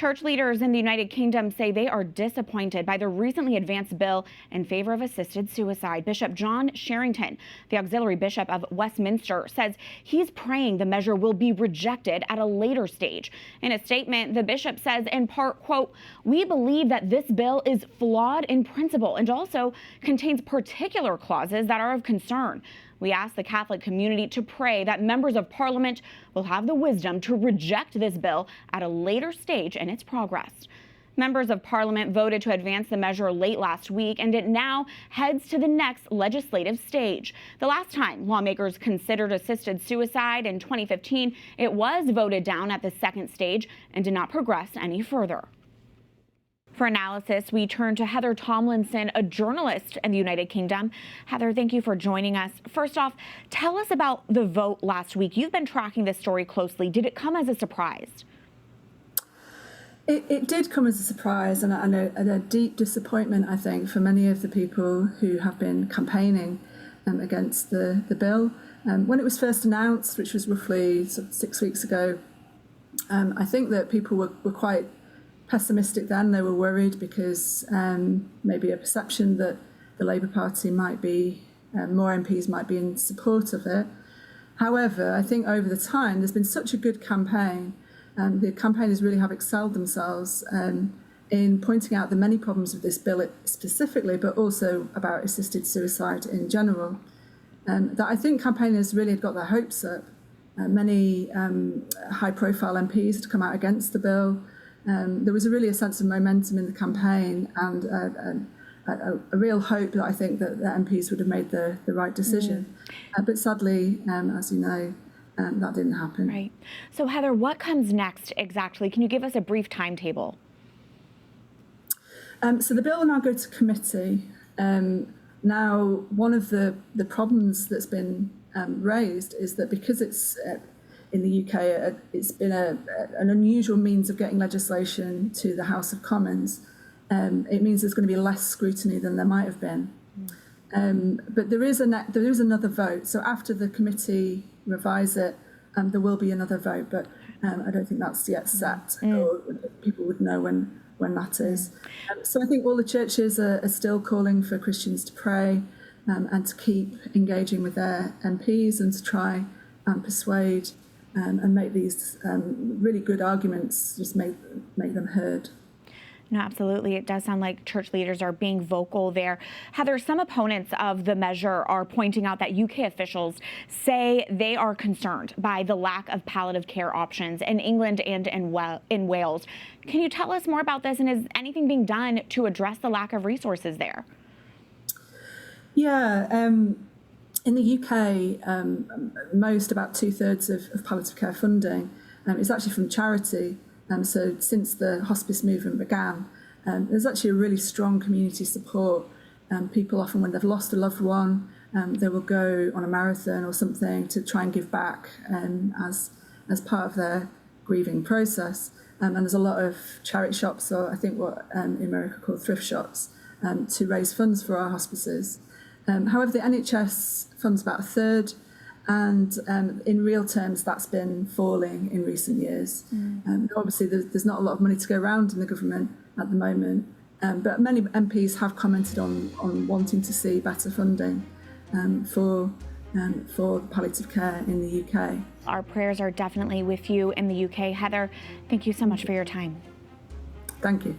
Church leaders in the United Kingdom say they are disappointed by the recently advanced bill in favor of assisted suicide. Bishop John Sherrington, the Auxiliary Bishop of Westminster, says he's praying the measure will be rejected at a later stage. In a statement, the bishop says in part, quote, "We believe that this bill is flawed in principle and also contains particular clauses that are of concern. We ask the Catholic community to pray that members of Parliament will have the wisdom to reject this bill at a later stage in its progress." Members of Parliament voted to advance the measure late last week, and it now heads to the next legislative stage. The last time lawmakers considered assisted suicide in 2015, it was voted down at the second stage and did not progress any further. For analysis, we turn to Heather Tomlinson, a journalist in the United Kingdom. Heather, thank you for joining us. First off, tell us about the vote last week. You've been tracking this story closely. Did it come as a surprise? It did come as a surprise and a deep disappointment, I think, for many of the people who have been campaigning against the bill. When it was first announced, which was roughly 6 weeks ago, I think that people were quite pessimistic then. They were worried because maybe a perception that the Labour Party might be, more MPs might be in support of it. However, I think over the time there's been such a good campaign. The campaigners really have excelled themselves in pointing out the many problems of this bill specifically, but also about assisted suicide in general. That I think campaigners really had got their hopes up. Many high-profile MPs had come out against the bill. There was really a sense of momentum in the campaign and a real hope that I think that the MPs would have made the right decision. But sadly, as you know, that didn't happen. Right. So Heather, what comes next exactly? Can you give us a brief timetable? So the bill will now go to committee. Now, one of the problems that's been raised is that because it's in the UK, it's been an unusual means of getting legislation to the House of Commons. It means there's going to be less scrutiny than there might have been. But there is another vote. So after the committee revise it, there will be another vote. But I don't think that's yet set, or people would know when that is. So I think all the churches are still calling for Christians to pray and to keep engaging with their MPs and to try and persuade and make these really good arguments, just make them heard. No, absolutely. It does sound like church leaders are being vocal there. Heather, some opponents of the measure are pointing out that UK officials say they are concerned by the lack of palliative care options in England and in Wales. Can you tell us more about this, and is anything being done to address the lack of resources there? Yeah. In the UK, about 2/3 of palliative care funding is actually from charity. So since the hospice movement began, there's actually a really strong community support. People often, when they've lost a loved one, they will go on a marathon or something to try and give back as part of their grieving process. And there's a lot of charity shops, or I think what in America called thrift shops, to raise funds for our hospices. However, the NHS funds about 1/3, and in real terms, that's been falling in recent years. Obviously, there's not a lot of money to go around in the government at the moment, but many MPs have commented on wanting to see better funding for palliative care in the UK. Our prayers are definitely with you in the UK. Heather, thank you so much for your time. Thank you.